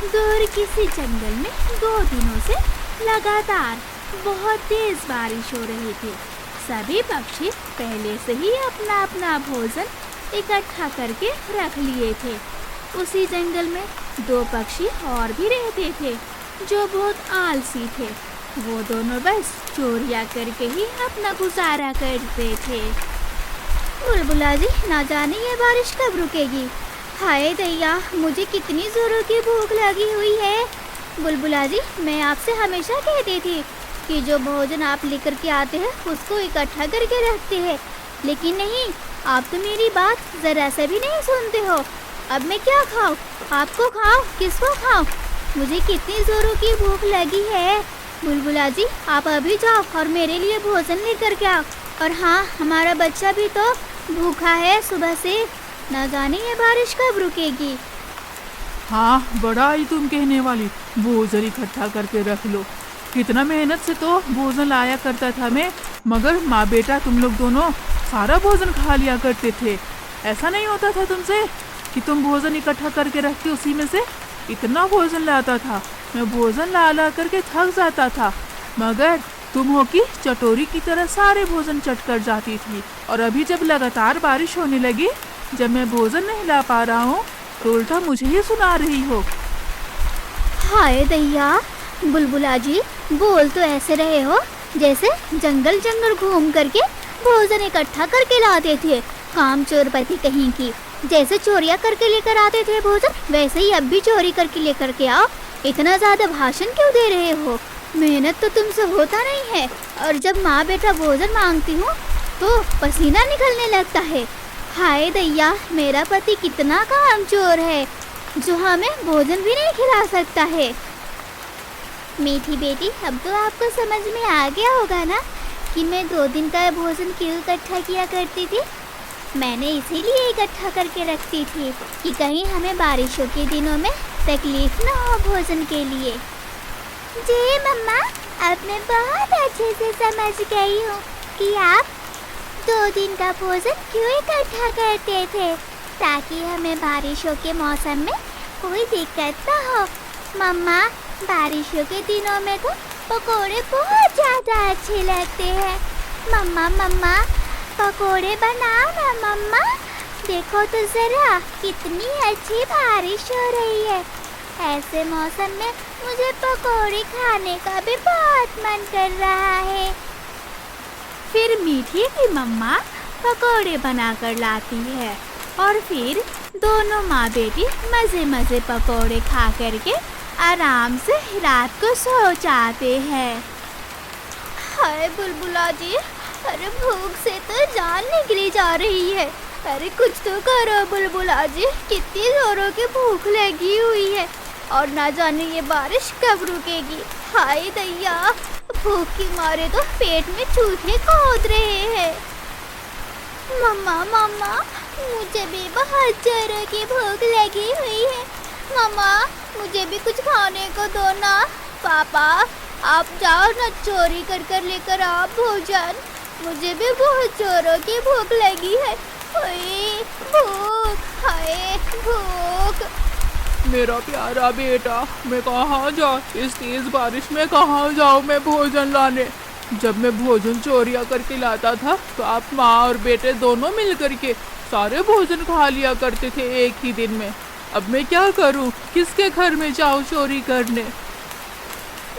दूर किसी जंगल में 2 दिनों से लगातार बहुत तेज बारिश हो रही थी। सभी पक्षी पहले से ही अपना अपना भोजन इकट्ठा करके रख लिए थे। उसी जंगल में 2 पक्षी और भी रहते थे जो बहुत आलसी थे। वो दोनों बस चोरियां करके ही अपना गुजारा करते थे। बुलबुला जी, ना जाने ये बारिश कब रुकेगी। हाय दैया, मुझे कितनी जोरों की भूख लगी हुई है। बुलबुला जी, मैं आपसे हमेशा कहती थी कि जो भोजन आप लेकर के आते हैं उसको इकट्ठा करके रखते हैं, लेकिन नहीं, आप तो मेरी बात जरा सा भी नहीं सुनते हो। अब मैं क्या खाऊं? आपको खाऊं? किसको खाऊं? मुझे कितनी जोरों की भूख लगी है। बुलबुला जी, आप अभी जाओ और मेरे लिए भोजन लेकर के आओ। और हाँ, हमारा बच्चा भी तो भूखा है सुबह से। ना जाने ये बारिश कब रुकेगी। हाँ, बड़ा ही तुम कहने वाली, भोजन इकट्ठा करके रख लो। कितना मेहनत से तो भोजन लाया करता था मैं, मगर माँ बेटा तुम लोग दोनों सारा भोजन खा लिया करते थे। ऐसा नहीं होता था तुमसे कि तुम भोजन इकट्ठा करके रखते, उसी में से इतना भोजन लाता था। मैं भोजन ला ला करके थक जाता था, मगर तुम हो कि चटोरी की तरह सारे भोजन चट कर जाती थी। और अभी जब लगातार बारिश होने लगी, जब मैं भोजन नहीं ला पा रहा हूँ, तो उल्टा मुझे ही सुना रही हो। हाय दैया, बुलबुला जी, बोल तो ऐसे रहे हो जैसे जंगल जंगल घूम करके भोजन इकट्ठा करके लाते थे। काम चोर पति कहीं की, जैसे चोरियां करके लेकर आते थे भोजन, वैसे ही अब भी चोरी करके लेकर के आओ। इतना ज्यादा भाषण क्यों दे रहे हो? मेहनत तो तुमसे होता नहीं है, और जब माँ बेटा भोजन मांगती हूँ तो पसीना निकलने लगता है। हाय दैया, मेरा पति कितना कामचोर है जो हमें भोजन भी नहीं खिला सकता है। मीठी बेटी, अब तो आपको समझ में आ गया होगा ना कि मैं 2 दिन का भोजन क्यों इकट्ठा किया करती थी। मैंने इसीलिए इकट्ठा करके रखती थी कि कहीं हमें बारिशों के दिनों में तकलीफ ना हो भोजन के लिए। जी मम्मा, अब मैं बहुत अच्छे से समझ गई हूँ कि आप 2 दिन का भोजन क्यों इकट्ठा करते थे, ताकि हमें बारिशों के मौसम में कोई दिक्कत ना हो। मम्मा, बारिशों के दिनों में तो पकोड़े बहुत ज़्यादा अच्छे लगते हैं। मम्मा मम्मा, पकोड़े बनाओ ना मम्मा। देखो तो ज़रा, कितनी अच्छी बारिश हो रही है। ऐसे मौसम में मुझे पकोड़े खाने का भी बहुत मन कर रहा है। फिर मीठी की मम्मा पकोड़े बनाकर लाती है और फिर दोनों माँ बेटी मज़े मज़े पकोड़े खा करके आराम से रात को सो जाते हैं। हाय बुलबुला जी, अरे भूख से तो जान निकली जा रही है। अरे कुछ तो करो बुलबुला जी, कितनी जोरों की भूख लगी हुई है, और ना जाने ये बारिश कब रुकेगी। हाय दैया, भूख की मारे तो पेट में चूहे कूद रहे हैं। मम्मा मम्मा, मुझे भी बहुत जोरों की भूख लगी हुई है। मम्मा, मुझे भी कुछ खाने को दो ना। पापा, आप जाओ ना, चोरी कर कर लेकर आओ भोजन। मुझे भी बहुत जोरों की भूख लगी है। ओए भूख, हाय भूख। मेरा प्यारा बेटा, मैं कहाँ जाऊँ इस तेज बारिश में, कहाँ जाऊँ मैं भोजन लाने। जब मैं भोजन चोरिया करके लाता था तो आप माँ और बेटे दोनों मिल करके सारे भोजन खा लिया करते थे एक ही दिन में। अब मैं क्या करूँ, किसके घर में जाऊँ चोरी करने।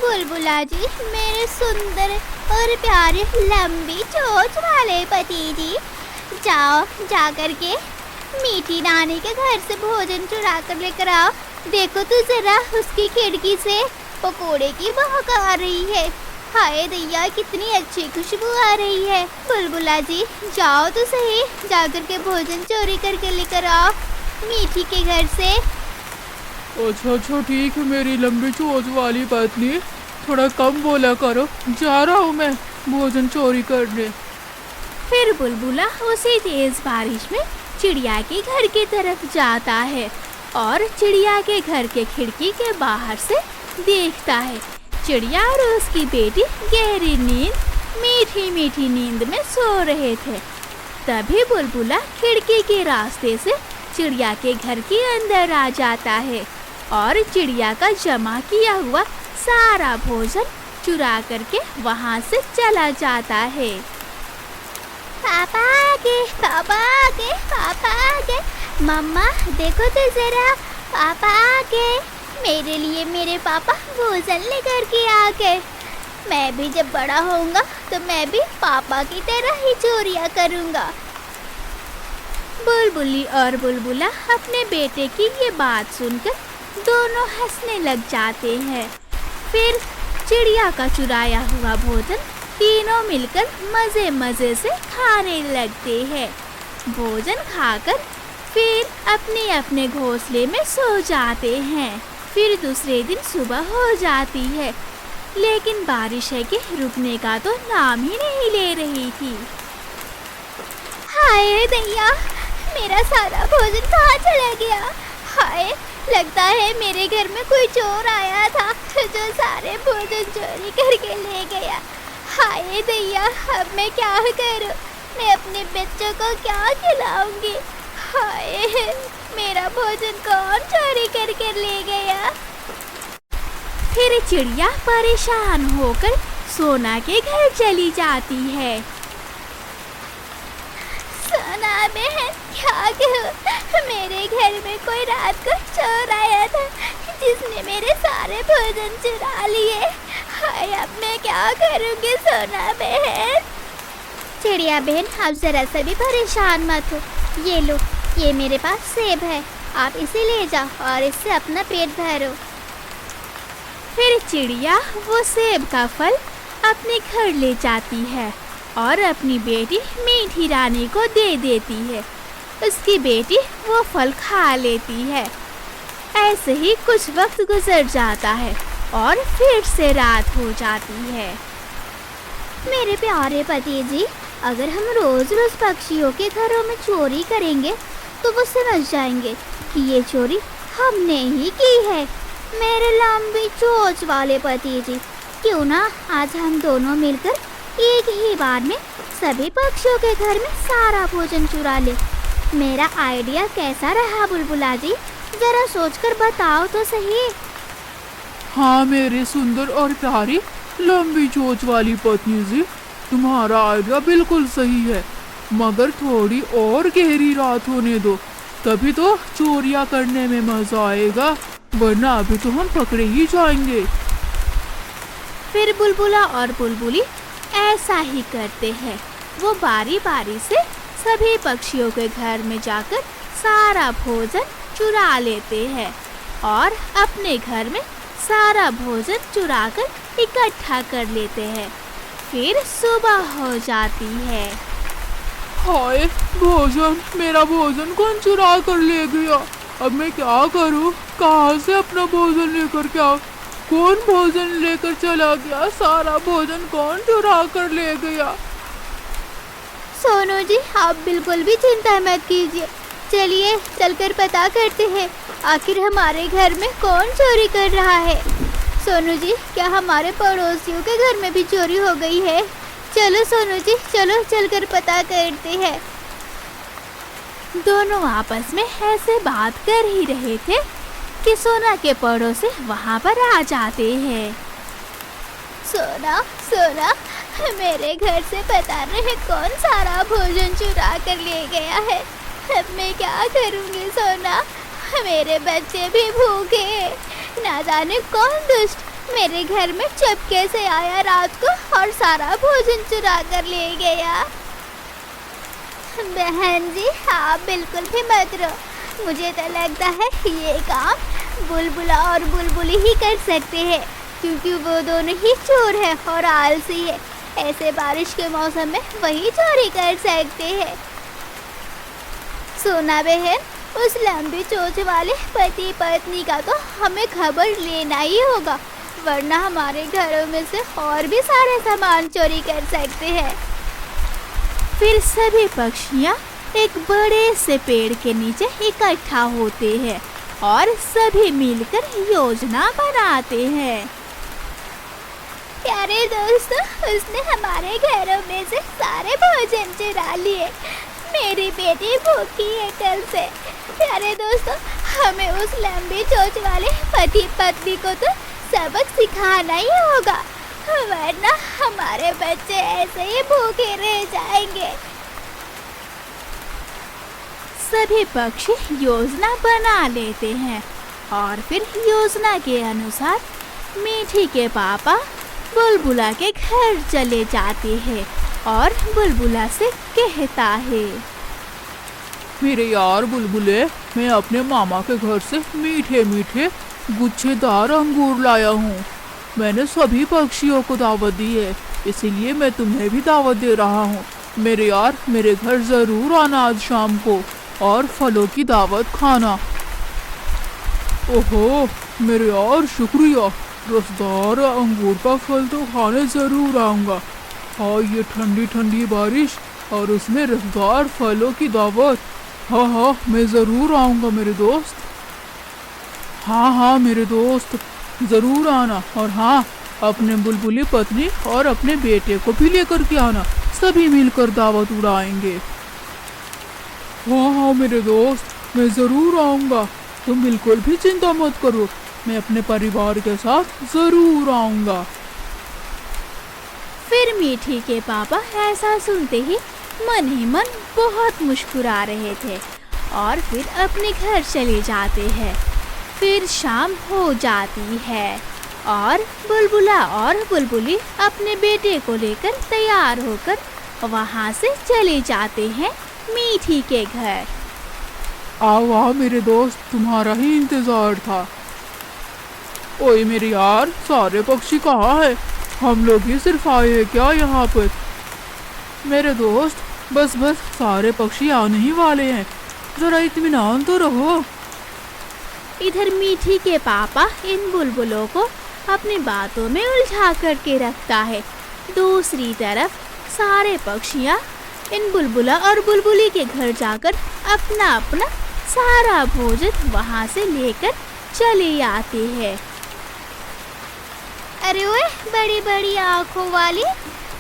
बुलबुला जी, मेरे सुंदर और प्यारे लंबी चोंच वाले पति जी, जाओ जा करके मीठी नानी के घर से भोजन चुरा कर लेकर आओ। देखो तो जरा, उसकी खिड़की से पकोड़े की महक आ रही है। हाय दैया, कितनी अच्छी खुशबू आ रही है। बुलबुला जी, जाओ तो सही, जा करके भोजन चोरी करके लेकर आओ मीठी के घर से। अच्छा ठीक है मेरी लंबी चोंच वाली पत्नी, थोड़ा कम बोला करो, जा रहा हूँ मैं भोजन चोरी करने। फिर बुलबुला उसी तेज बारिश में चिड़िया के घर की तरफ जाता है और चिड़िया के घर के खिड़की के बाहर से देखता है चिड़िया और उसकी बेटी गहरी नींद, मीठी मीठी नींद में सो रहे थे। तभी बुलबुला खिड़की के रास्ते से चिड़िया के घर के अंदर आ जाता है और चिड़िया का जमा किया हुआ सारा भोजन चुरा करके वहाँ से चला जाता है। पापा आ गए, पापा आ गए, पापा आ गए। मम्मा देखो तो जरा, पापा आ गए। मेरे लिए मेरे पापा भोजन लेकर के आ गए। मैं भी जब बड़ा होऊंगा तो मैं भी पापा की तरह ही चोरियां करूंगा। बुलबुली और बुलबुला अपने बेटे की ये बात सुनकर दोनों हंसने लग जाते हैं। फिर चिड़िया का चुराया हुआ भोजन तीनों मिलकर मजे मजे से खाने लगते हैं। भोजन खाकर फिर अपने अपने घोंसले में सो जाते हैं। फिर दूसरे दिन सुबह हो जाती है, लेकिन बारिश है कि रुकने का तो नाम ही नहीं ले रही थी। हाय दैया, मेरा सारा भोजन कहाँ चला गया? हाय, लगता है मेरे घर में कोई चोर आया था जो सारे भोजन चोरी करके ले गया। हाय दैया, अब मैं क्या करूं? मैं अपने बच्चों को क्या खिलाऊंगी? हाय, मेरा भोजन कौन चोरी करके ले गया? फिर चिड़िया परेशान होकर सोना के घर चली जाती है। सोना बहन, क्या कहूँ, मेरे घर में कोई रात को चोर आया था जिसने मेरे सारे भोजन चुरा लिए। हाय, अब मैं क्या करूँगी सोना बहन? चिड़िया बहन, आप जरा सा भी परेशान मत हो। ये लो, ये मेरे पास सेब है, आप इसे ले जाओ और इससे अपना पेट भरो। फिर चिड़िया वो सेब का फल अपने घर ले जाती है और अपनी बेटी मीठी रानी को दे देती है। उसकी बेटी वो फल खा लेती है। ऐसे ही कुछ वक्त गुजर जाता है और फिर से रात हो जाती है। मेरे प्यारे पति जी, अगर हम रोज रोज पक्षियों के घरों में चोरी करेंगे तो वो समझ जाएंगे कि ये चोरी हमने ही की है। मेरे लंबी चोंच वाले पति जी, क्यों ना आज हम दोनों मिलकर एक ही बार में सभी पक्षियों के घर में सारा भोजन चुरा ले। मेरा आइडिया कैसा रहा बुलबुला जी? जरा सोचकर बताओ तो सही। हाँ मेरे सुंदर और प्यारी लंबी चोंच वाली पत्नी जी, तुम्हारा आइडिया बिल्कुल सही है, मगर थोड़ी और गहरी रात होने दो, तभी तो चोरियां करने में मजा आएगा, वरना अभी तो हम पकड़े ही जाएंगे। फिर बुलबुला और बुलबुली ऐसा ही करते हैं। वो बारी बारी से सभी पक्षियों के घर में जाकर सारा भोजन चुरा लेते हैं और अपने घर में सारा भोजन चुराकर इकट्ठा कर लेते हैं। फिर सुबह हो जाती है। हाय भोजन, मेरा भोजन कौन चुरा कर ले गया? अब मैं क्या करूं? कहाँ से अपना भोजन लेकर के आऊं? कौन भोजन लेकर चला गया? सारा भोजन कौन चुरा कर ले गया? सोनू जी, आप बिल्कुल भी चिंता मत कीजिए। चलिए चलकर पता करते हैं आखिर हमारे घर में कौन चोरी कर रहा है। सोनू जी, क्या हमारे पड़ोसियों के घर में भी चोरी हो गई है? चलो सोनू जी, चलो चलकर पता करते हैं। दोनों आपस में ऐसे बात कर ही रहे थे कि सोना के पड़ोसी वहाँ पर आ जाते हैं। सोना, सोना, मेरे घर से पता नहीं कौन सारा भोजन चुरा कर ले गया है। अब मैं क्या करूँगी सोना? मेरे बच्चे भी भूखे हैं। ना जाने कौन दुष्ट मेरे घर में चुपके से आया रात को और सारा भोजन चुरा कर ले गया। बहन जी, आप बिल्कुल भी मत रो। मुझे तो लगता है ये काम बुलबुला और बुलबुली ही कर सकते हैं, क्योंकि वो दोनों ही चोर है और आलसी है। ऐसे बारिश के मौसम में वही चोरी कर सकते हैं। सोना बहन, उस लंबी चोंच वाले पति पत्नी का तो हमें खबर लेना ही होगा, वरना हमारे घरों में से और भी सारे सामान चोरी कर सकते हैं। फिर सभी पक्षियाँ एक बड़े से पेड़ के नीचे इकट्ठा होते हैं और सभी मिलकर योजना बनाते हैं। प्यारे दोस्तों, उसने हमारे घरों में से सारे भोजन चुरा लिए। मेरी बेटी भूखी है कल से। प्यारे दोस्तों, हमें उस लंबी चोंच वाले पति पत्नी को तो सबक सिखाना ही होगा, वरना हमारे बच्चे ऐसे ही भूखे रह जाएंगे। सभी पक्षी योजना बना लेते हैं और फिर योजना के अनुसार मीठी के पापा बुलबुला के घर चले जाते हैं और बुलबुला से कहता है, मेरे यार बुलबुले, मैं अपने मामा के घर से मीठे मीठे गुच्छेदार अंगूर लाया हूँ। मैंने सभी पक्षियों को दावत दी है, इसीलिए मैं तुम्हें भी दावत दे रहा हूँ। मेरे यार, मेरे घर जरूर आना आज शाम को और फलों की दावत खाना। ओहो मेरे यार, शुक्रिया। रसदार अंगूर का फल तो खाने जरूर आऊँगा। हाँ, ये ठंडी ठंडी बारिश और उसमें रसदार फलों की दावत। हाँ हाँ, मैं ज़रूर आऊँगा मेरे दोस्त। हाँ हाँ मेरे दोस्त, ज़रूर आना। और हाँ, अपने बुलबुली पत्नी और अपने बेटे को भी लेकर के आना, सभी मिलकर दावत उड़ाएंगे। हाँ हाँ मेरे दोस्त, मैं ज़रूर आऊँगा। तुम बिल्कुल भी चिंता मत करो, मैं अपने परिवार के साथ ज़रूर आऊँगा। फिर मीठी के पापा ऐसा सुनते ही मन ही मन बहुत मुस्कुरा रहे थे और फिर अपने घर चले जाते हैं। फिर शाम हो जाती है और बुलबुला और बुलबुली अपने बेटे को लेकर तैयार होकर वहाँ से चले जाते हैं मीठी के घर। आओ आओ मेरे दोस्त, तुम्हारा ही इंतज़ार था। ओए मेरे यार, सारे पक्षी कहाँ है? हम लोग ही सिर्फ आए हैं क्या यहाँ पर? मेरे दोस्त, बस सारे पक्षी आने ही वाले हैं, जरा इत्मीनान तो रहो। इधर मीठी के पापा इन बुलबुलों को अपनी बातों में उलझा करके रखता है। दूसरी तरफ सारे पक्षियाँ इन बुलबुला और बुलबुली के घर जाकर अपना अपना सारा भोजन वहाँ से लेकर चले आते हैं। अरे ओए, बड़ी बड़ी आँखों वाली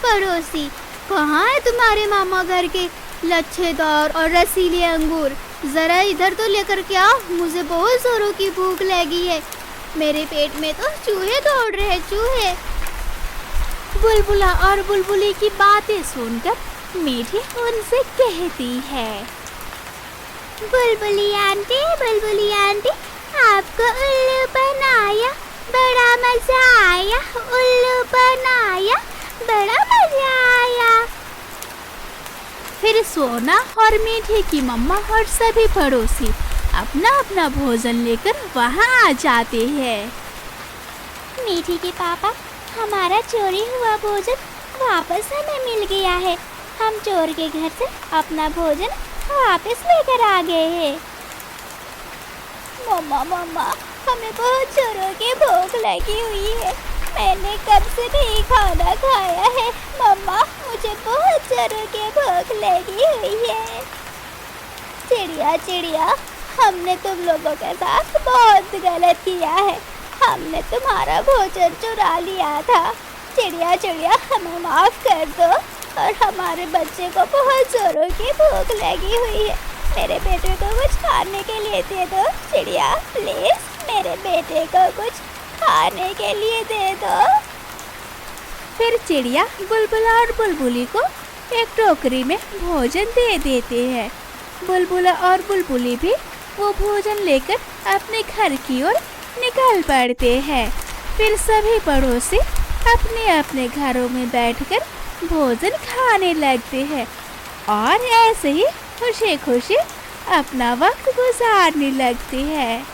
पड़ोसी, कहाँ है तुम्हारे मामा घर के लच्छेदार और रसीले अंगूर? जरा इधर तो लेकर के आओ, मुझे बहुत जोरों की भूख लगी है। मेरे पेट में तो चूहे दौड़ रहे, चूहे। बुलबुला और बुलबुली की बातें सुनकर मीठी उनसे कहती है, बुलबुली आंटी, आपको उल्लू बनाया, बड़ा मजा आया। उल्लू बनाया, बड़ा मजा आया। फिर सोना और मीठी की मम्मा और सभी पड़ोसी अपना अपना भोजन लेकर वहाँ आ जाते हैं। मीठी के पापा, हमारा चोरी हुआ भोजन वापस हमें मिल गया है। हम चोर के घर से अपना भोजन वापस लेकर आ गए हैं। मम्मा, हमें बहुत जोरों की भूख लगी हुई है। मैंने कब से नहीं खाना खाया है। मम्मा, मुझे बहुत जोरों की भूख लगी हुई है। चिड़िया, हमने तुम लोगों के साथ बहुत गलत किया है। हमने तुम्हारा भोजन चुरा लिया था। चिड़िया, हमें माफ़ कर दो और हमारे बच्चे को बहुत जोरों की भूख लगी हुई है। मेरे बेटे को कुछ खाने के लिए दे दो। चिड़िया, प्लीज़ मेरे बेटे को कुछ खाने के लिए दे दो। फिर चिड़िया बुलबुला और बुलबुली को एक टोकरी में भोजन दे देते हैं। बुलबुला और बुलबुली भी वो भोजन लेकर अपने घर की ओर निकल पड़ते हैं। फिर सभी पड़ोसी अपने अपने घरों में बैठकर भोजन खाने लगते हैं और ऐसे ही खुशी खुशी अपना वक्त गुजारने लगते हैं।